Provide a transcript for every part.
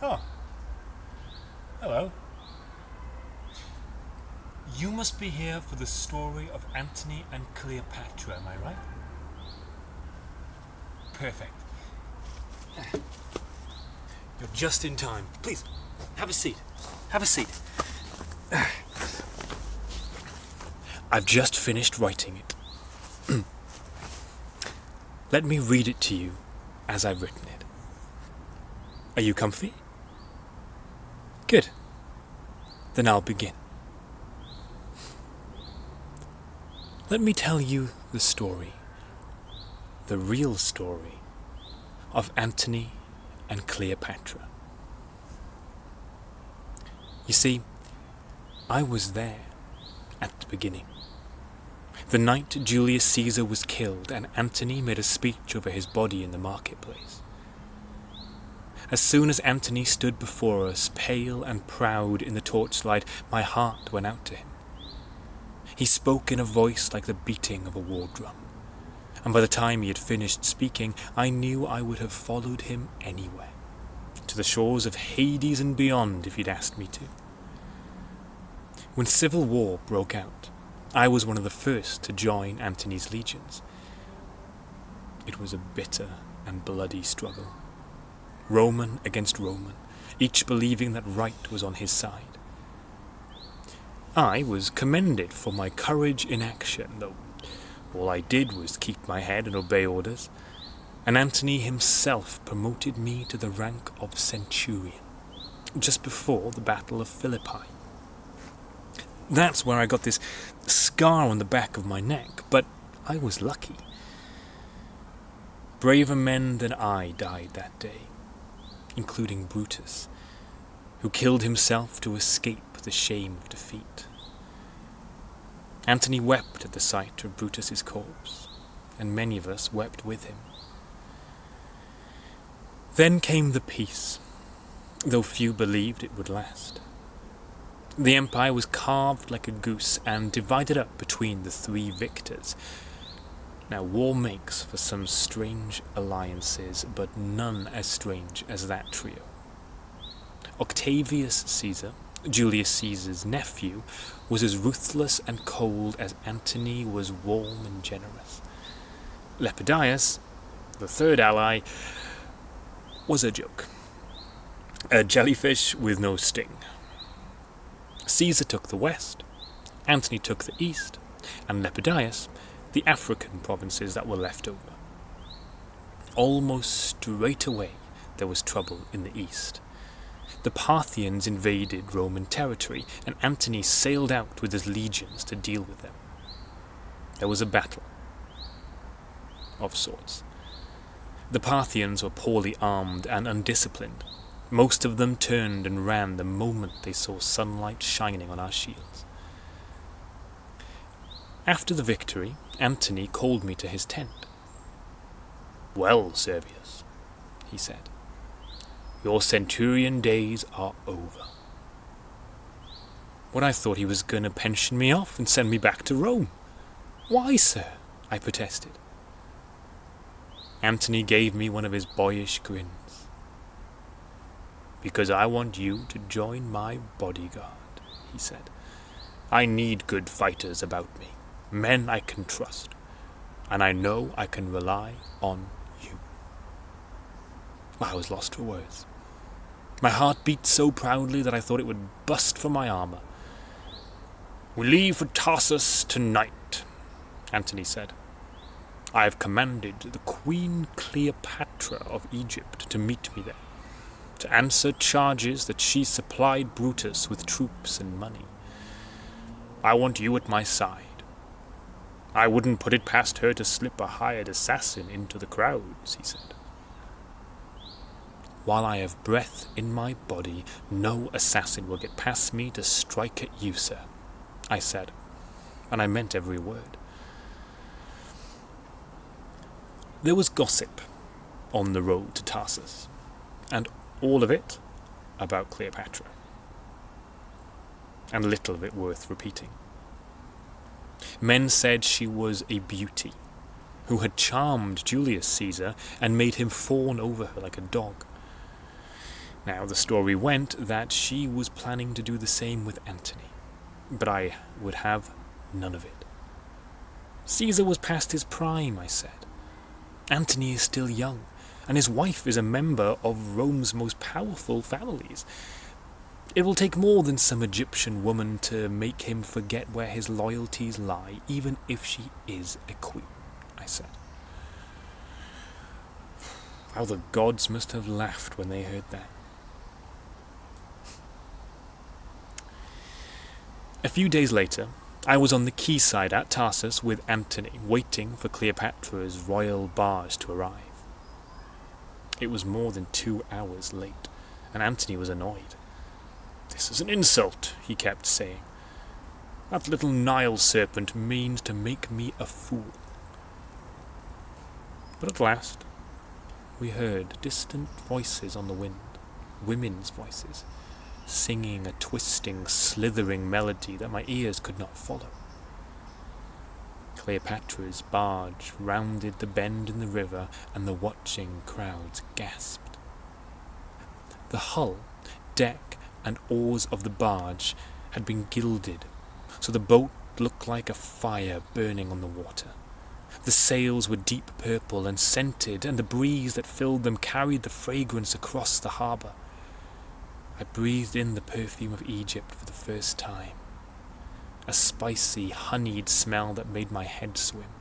Oh, hello. You must be here for the story of Antony and Cleopatra, am I right? Perfect. You're just in time. Please, have a seat. Have a seat. I've just finished writing it. Let me read it to you as I've written it. Are you comfy? Good. Then I'll begin. Let me tell you the story, the real story, of Antony and Cleopatra. You see, I was there at the beginning. The night Julius Caesar was killed and Antony made a speech over his body in the marketplace. As soon as Antony stood before us, pale and proud in the torchlight, my heart went out to him. He spoke in a voice like the beating of a war drum, and by the time he had finished speaking, I knew I would have followed him anywhere, to the shores of Hades and beyond if he'd asked me to. When civil war broke out, I was one of the first to join Antony's legions. It was a bitter and bloody struggle. Roman against Roman, each believing that right was on his side. I was commended for my courage in action, though all I did was keep my head and obey orders, and Antony himself promoted me to the rank of centurion, just before the Battle of Philippi. That's where I got this scar on the back of my neck, but I was lucky. Braver men than I died that day, including Brutus, who killed himself to escape the shame of defeat. Antony wept at the sight of Brutus's corpse, and many of us wept with him. Then came the peace, though few believed it would last. The empire was carved like a goose and divided up between the three victors. Now war makes for some strange alliances, but none as strange as that trio. Octavius Caesar, Julius Caesar's nephew, was as ruthless and cold as Antony was warm and generous. Lepidus, the third ally, was a joke. A jellyfish with no sting. Caesar took the west, Antony took the east, and Lepidus the African provinces that were left over. Almost straight away there was trouble in the east. The Parthians invaded Roman territory, and Antony sailed out with his legions to deal with them. There was a battle, of sorts. The Parthians were poorly armed and undisciplined. Most of them turned and ran the moment they saw sunlight shining on our shields. After the victory, Antony called me to his tent. "Well, Servius," he said, "your centurion days are over." What I thought he was going to pension me off and send me back to Rome. "Why, sir?" I protested. Antony gave me one of his boyish grins. "Because I want you to join my bodyguard," he said. "I need good fighters about me, men I can trust, and I know I can rely on you." I was lost for words. My heart beat so proudly that I thought it would bust from my armor. "We leave for Tarsus tonight," Antony said. "I have commanded the Queen Cleopatra of Egypt to meet me there, to answer charges that she supplied Brutus with troops and money. I want you at my side. I wouldn't put it past her to slip a hired assassin into the crowds," he said. "While I have breath in my body, no assassin will get past me to strike at you, sir," I said, and I meant every word. There was gossip on the road to Tarsus, and all of it about Cleopatra, and little of it worth repeating. Men said she was a beauty, who had charmed Julius Caesar and made him fawn over her like a dog. Now, the story went that she was planning to do the same with Antony, but I would have none of it. Caesar was past his prime, I said. Antony is still young, and his wife is a member of Rome's most powerful families. It will take more than some Egyptian woman to make him forget where his loyalties lie, even if she is a queen, I said. How the gods must have laughed when they heard that. A few days later, I was on the quayside at Tarsus with Antony, waiting for Cleopatra's royal barge to arrive. It was more than 2 hours late, and Antony was annoyed. "This is an insult," he kept saying. "That little Nile serpent means to make me a fool." But at last, we heard distant voices on the wind, women's voices, singing a twisting, slithering melody that my ears could not follow. Cleopatra's barge rounded the bend in the river, and the watching crowds gasped. The hull, deck, and oars of the barge had been gilded, so the boat looked like a fire burning on the water. The sails were deep purple and scented, and the breeze that filled them carried the fragrance across the harbour. I breathed in the perfume of Egypt for the first time, a spicy, honeyed smell that made my head swim.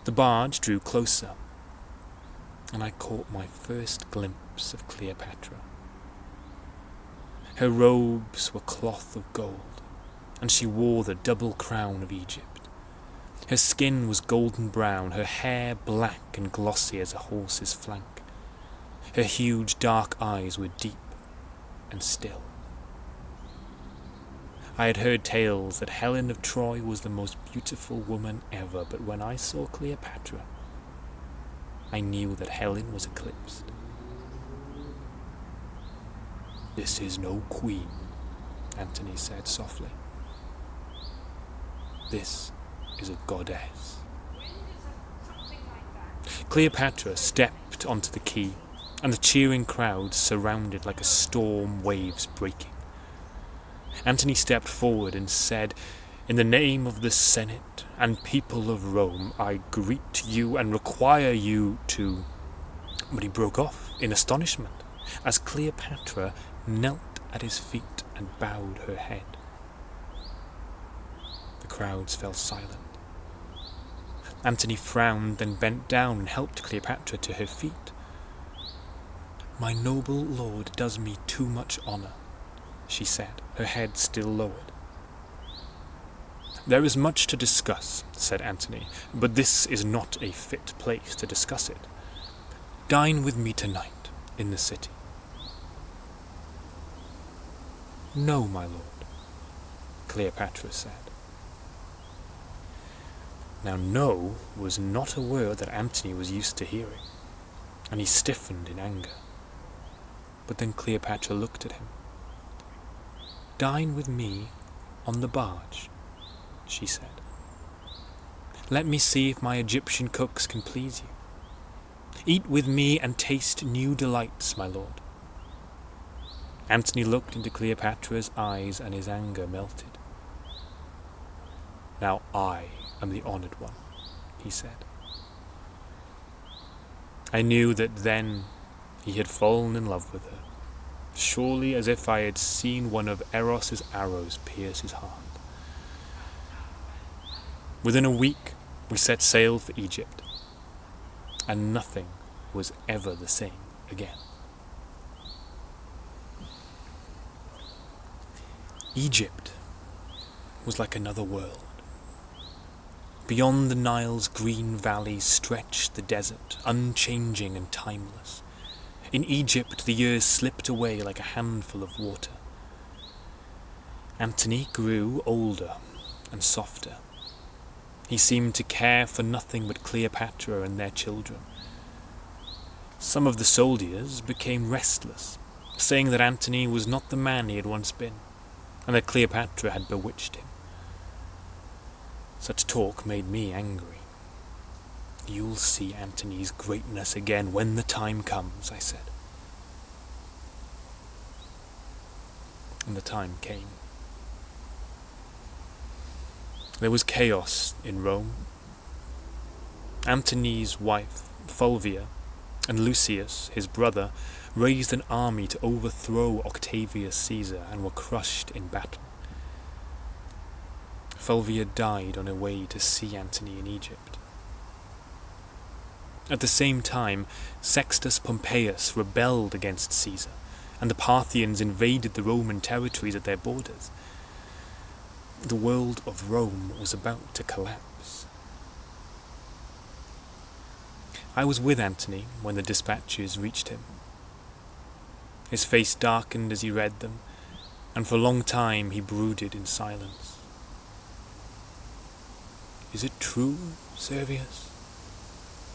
The barge drew closer, and I caught my first glimpse of Cleopatra. Her robes were cloth of gold, and she wore the double crown of Egypt. Her skin was golden brown, her hair black and glossy as a horse's flank. Her huge dark eyes were deep and still. I had heard tales that Helen of Troy was the most beautiful woman ever, but when I saw Cleopatra, I knew that Helen was eclipsed. "This is no queen," Antony said softly. "This is a goddess." Cleopatra stepped onto the quay, and the cheering crowd surrounded like a storm, waves breaking. Antony stepped forward and said, "In the name of the Senate and people of Rome, I greet you and require you to..." But he broke off in astonishment as Cleopatra knelt at his feet and bowed her head. The crowds fell silent. Antony frowned, then bent down and helped Cleopatra to her feet. "My noble lord does me too much honour," she said, her head still lowered. "There is much to discuss," said Antony, "but this is not a fit place to discuss it. Dine with me tonight in the city." "No, my lord," Cleopatra said. Now, "no" was not a word that Antony was used to hearing, and he stiffened in anger. But then Cleopatra looked at him. "Dine with me on the barge," she said. "Let me see if my Egyptian cooks can please you. Eat with me and taste new delights, my lord." Antony looked into Cleopatra's eyes, and his anger melted. "Now I am the honoured one," he said. I knew that then he had fallen in love with her, surely as if I had seen one of Eros's arrows pierce his heart. Within a week, we set sail for Egypt, and nothing was ever the same again. Egypt was like another world. Beyond the Nile's green valleys stretched the desert, unchanging and timeless. In Egypt, the years slipped away like a handful of water. Antony grew older and softer. He seemed to care for nothing but Cleopatra and their children. Some of the soldiers became restless, saying that Antony was not the man he had once been, and that Cleopatra had bewitched him. Such talk made me angry. "You'll see Antony's greatness again when the time comes," I said. And the time came. There was chaos in Rome. Antony's wife, Fulvia, and Lucius, his brother, raised an army to overthrow Octavius Caesar and were crushed in battle. Fulvia died on her way to see Antony in Egypt. At the same time, Sextus Pompeius rebelled against Caesar, and the Parthians invaded the Roman territories at their borders. The world of Rome was about to collapse. I was with Antony when the dispatches reached him. His face darkened as he read them, and for a long time he brooded in silence. "Is it true, Servius?"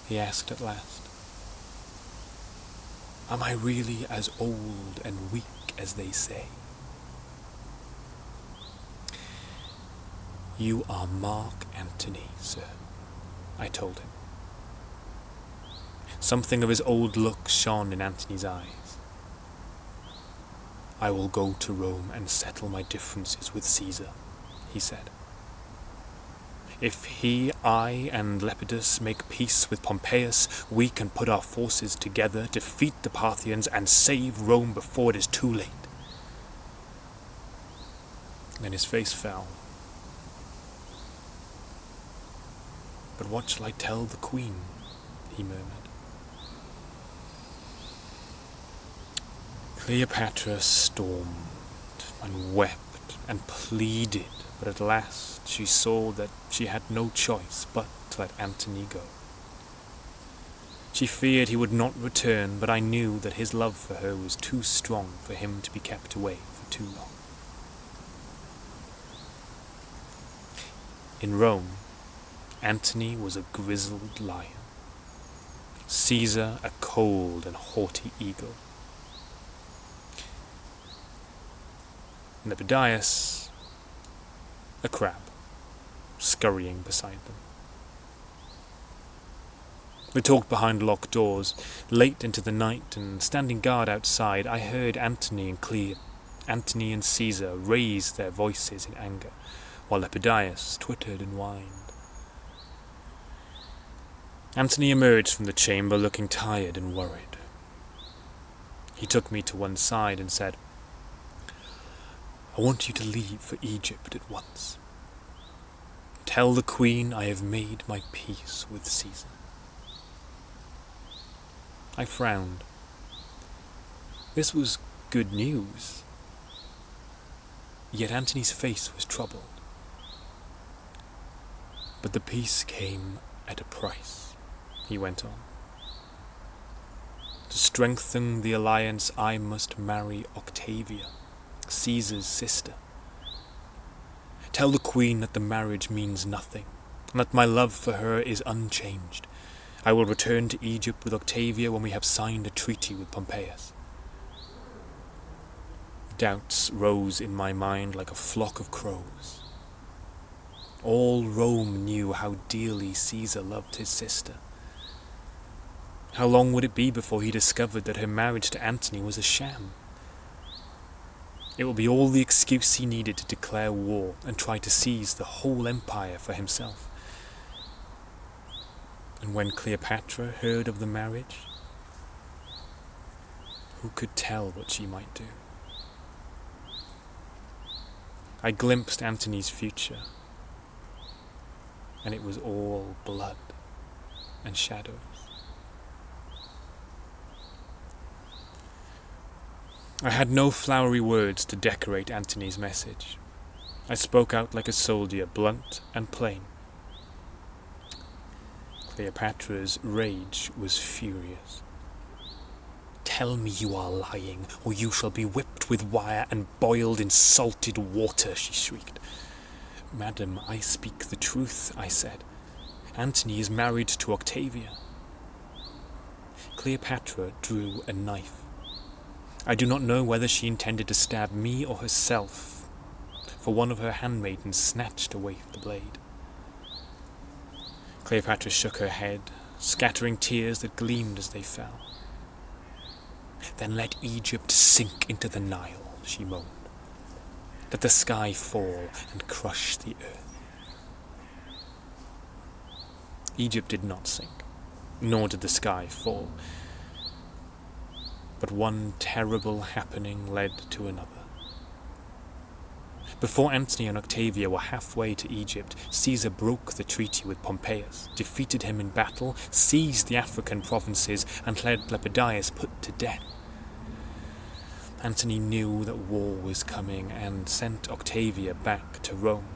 he asked at last. "Am I really as old and weak as they say?" "You are Mark Antony, sir," I told him. Something of his old look shone in Antony's eyes. "I will go to Rome and settle my differences with Caesar," he said. "If he, I, and Lepidus make peace with Pompeius, we can put our forces together, defeat the Parthians, and save Rome before it is too late." Then his face fell. "But what shall I tell the Queen?" he murmured. Cleopatra stormed and wept and pleaded, but at last she saw that she had no choice but to let Antony go. She feared he would not return, but I knew that his love for her was too strong for him to be kept away for too long. In Rome, Antony was a grizzled lion, Caesar a cold and haughty eagle, Lepidus a crab, scurrying beside them. We talked behind locked doors, late into the night, and standing guard outside, I heard Antony and Caesar raise their voices in anger, while Lepidus twittered and whined. Antony emerged from the chamber looking tired and worried. He took me to one side and said, "I want you to leave for Egypt at once. Tell the Queen I have made my peace with Caesar." I frowned. This was good news. Yet Antony's face was troubled. "But the peace came at a price," he went on. "To strengthen the alliance, I must marry Octavia, Caesar's sister. Tell the Queen that the marriage means nothing, and that my love for her is unchanged. I will return to Egypt with Octavia when we have signed a treaty with Pompeius." Doubts rose in my mind like a flock of crows. All Rome knew how dearly Caesar loved his sister. How long would it be before he discovered that her marriage to Antony was a sham? It would be all the excuse he needed to declare war and try to seize the whole empire for himself. And when Cleopatra heard of the marriage, who could tell what she might do? I glimpsed Antony's future, and it was all blood and shadows. I had no flowery words to decorate Antony's message. I spoke out like a soldier, blunt and plain. Cleopatra's rage was furious. "Tell me you are lying, or you shall be whipped with wire and boiled in salted water," she shrieked. "Madam, I speak the truth," I said. "Antony is married to Octavia." Cleopatra drew a knife. I do not know whether she intended to stab me or herself, for one of her handmaidens snatched away the blade. Cleopatra shook her head, scattering tears that gleamed as they fell. "Then let Egypt sink into the Nile," she moaned. Let the sky fall and crush the earth. Egypt did not sink, nor did the sky fall. But one terrible happening led to another. Before Antony and Octavia were halfway to Egypt, Caesar broke the treaty with Pompeius, defeated him in battle, seized the African provinces, and had Lepidus put to death. Antony knew that war was coming and sent Octavia back to Rome,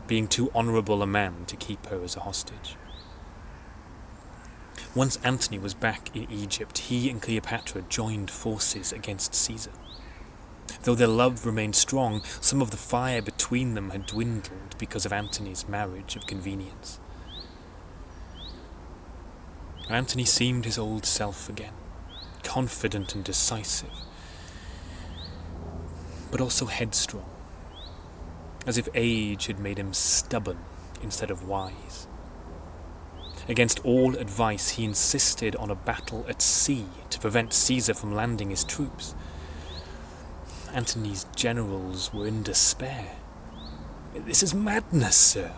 being too honourable a man to keep her as a hostage. Once Antony was back in Egypt, he and Cleopatra joined forces against Caesar. Though their love remained strong, some of the fire between them had dwindled because of Antony's marriage of convenience. Antony seemed his old self again, confident and decisive, but also headstrong, as if age had made him stubborn instead of wise. Against all advice, he insisted on a battle at sea to prevent Caesar from landing his troops. Antony's generals were in despair. "This is madness, sir,"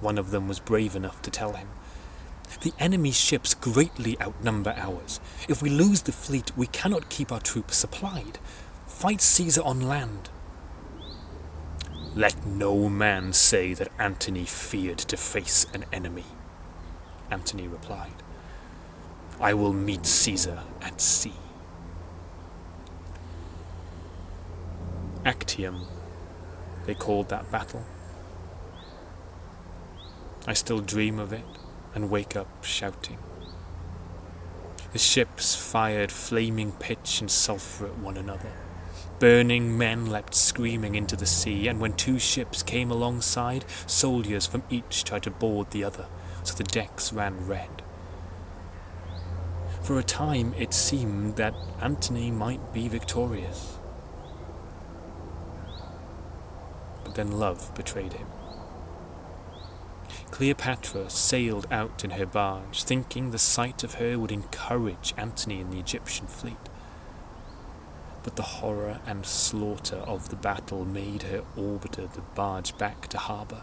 one of them was brave enough to tell him. "The enemy's ships greatly outnumber ours. If we lose the fleet, we cannot keep our troops supplied. Fight Caesar on land." "Let no man say that Antony feared to face an enemy," Antony replied. "I will meet Caesar at sea." Actium, they called that battle. I still dream of it and wake up shouting. The ships fired flaming pitch and sulphur at one another. Burning men leapt screaming into the sea, and when two ships came alongside, soldiers from each tried to board the other, so the decks ran red. For a time it seemed that Antony might be victorious. But then love betrayed him. Cleopatra sailed out in her barge, thinking the sight of her would encourage Antony and the Egyptian fleet. But the horror and slaughter of the battle made her order the barge back to harbour.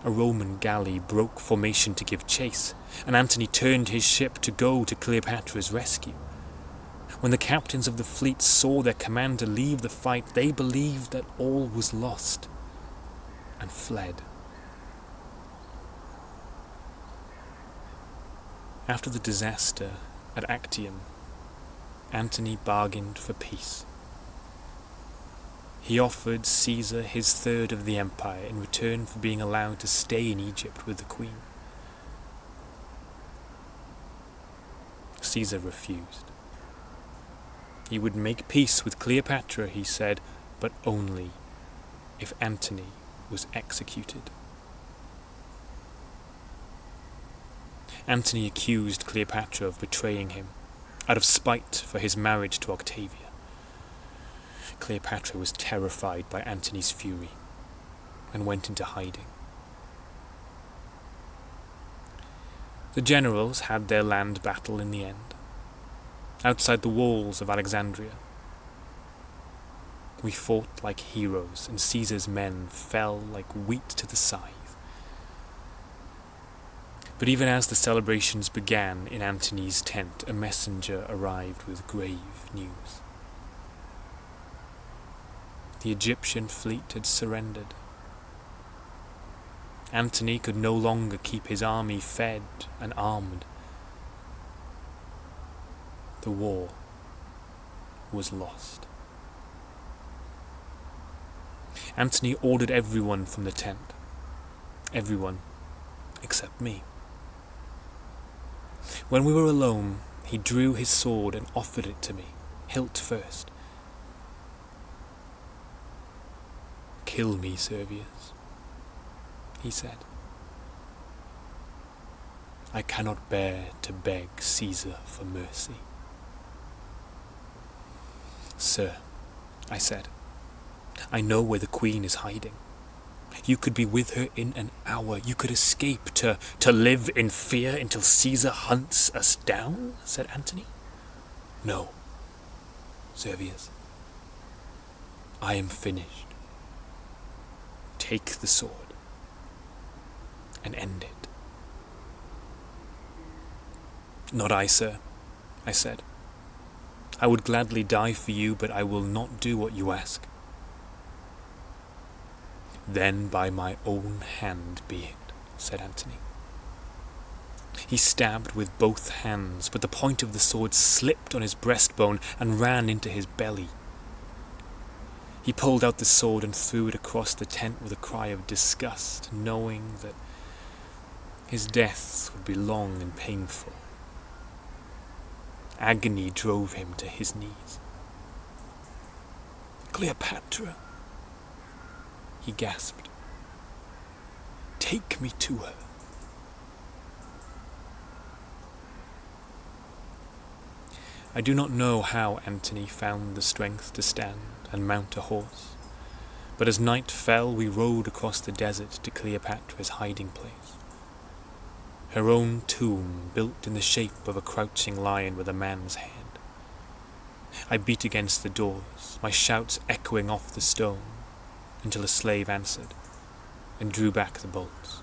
A Roman galley broke formation to give chase, and Antony turned his ship to go to Cleopatra's rescue. When the captains of the fleet saw their commander leave the fight, they believed that all was lost, and fled. After the disaster at Actium, Antony bargained for peace. He offered Caesar his third of the empire in return for being allowed to stay in Egypt with the queen. Caesar refused. He would make peace with Cleopatra, he said, but only if Antony was executed. Antony accused Cleopatra of betraying him, out of spite for his marriage to Octavia. Cleopatra was terrified by Antony's fury and went into hiding. The generals had their land battle in the end, outside the walls of Alexandria. We fought like heroes, and Caesar's men fell like wheat to the scythe. But even as the celebrations began in Antony's tent, a messenger arrived with grave news. The Egyptian fleet had surrendered. Antony could no longer keep his army fed and armed. The war was lost. Antony ordered everyone from the tent. Everyone except me. When we were alone, he drew his sword and offered it to me, hilt first. "Kill me, Servius," he said. "I cannot bear to beg Caesar for mercy." "Sir," I said, "I know where the queen is hiding. You could be with her in an hour. You could escape to live in fear until Caesar hunts us down," said Antony. "No, Servius. I am finished. Take the sword and end it. Not I, sir, I said. I would gladly die for you, but I will not do what you ask. Then by my own hand be it, said Antony. He stabbed with both hands, but the point of the sword slipped on his breastbone and ran into his belly. He pulled out the sword and threw it across the tent with a cry of disgust, knowing that his death would be long and painful. Agony drove him to his knees. Cleopatra, he gasped. Take me to her. I do not know how Antony found the strength to stand and mount a horse, but as night fell we rode across the desert to Cleopatra's hiding place. Her own tomb built in the shape of a crouching lion with a man's head. I beat against the doors, my shouts echoing off the stone, until a slave answered and drew back the bolts.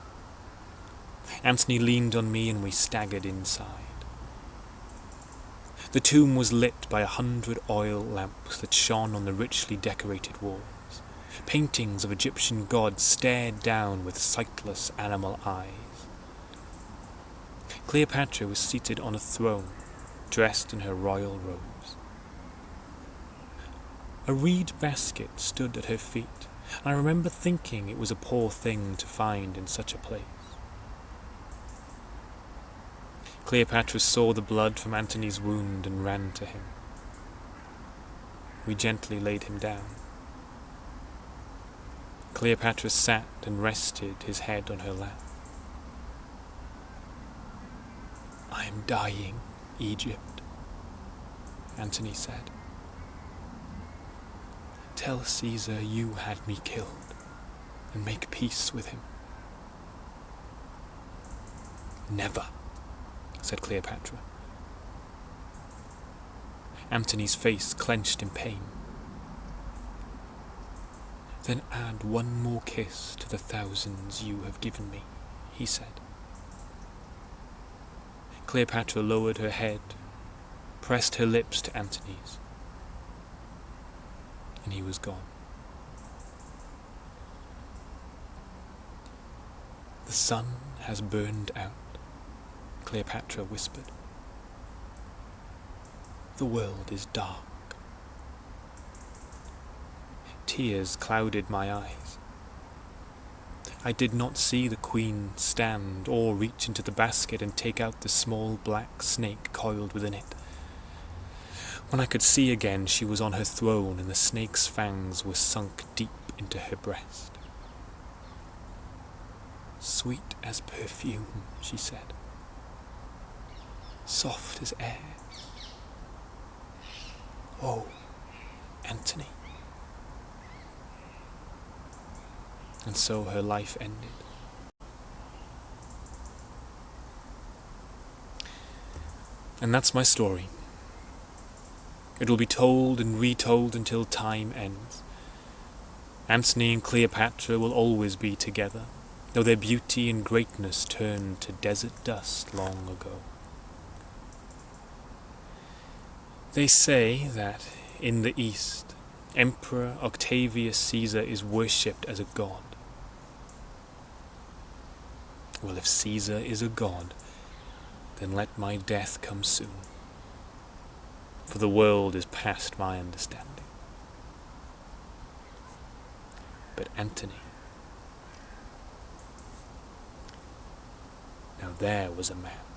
Antony leaned on me and we staggered inside. The tomb was lit by 100 oil lamps that shone on the richly decorated walls. Paintings of Egyptian gods stared down with sightless animal eyes. Cleopatra was seated on a throne, dressed in her royal robes. A reed basket stood at her feet, and I remember thinking it was a poor thing to find in such a place. Cleopatra saw the blood from Antony's wound and ran to him. We gently laid him down. Cleopatra sat and rested his head on her lap. I am dying, Egypt, Antony said. Tell Caesar you had me killed, and make peace with him. Never, said Cleopatra. Antony's face clenched in pain. Then add one more kiss to the thousands you have given me, he said. Cleopatra lowered her head, pressed her lips to Antony's, and he was gone. The sun has burned out, Cleopatra whispered. The world is dark. Tears clouded my eyes. I did not see the queen stand or reach into the basket and take out the small black snake coiled within it. When I could see again, she was on her throne and the snake's fangs were sunk deep into her breast. Sweet as perfume, she said. Soft as air. Oh, Antony. And so her life ended. And that's my story. It will be told and retold until time ends. Antony and Cleopatra will always be together, though their beauty and greatness turned to desert dust long ago. They say that in the East, Emperor Octavius Caesar is worshipped as a god. Well, if Caesar is a god, then let my death come soon, for the world is past my understanding. But Antony, now there was a man.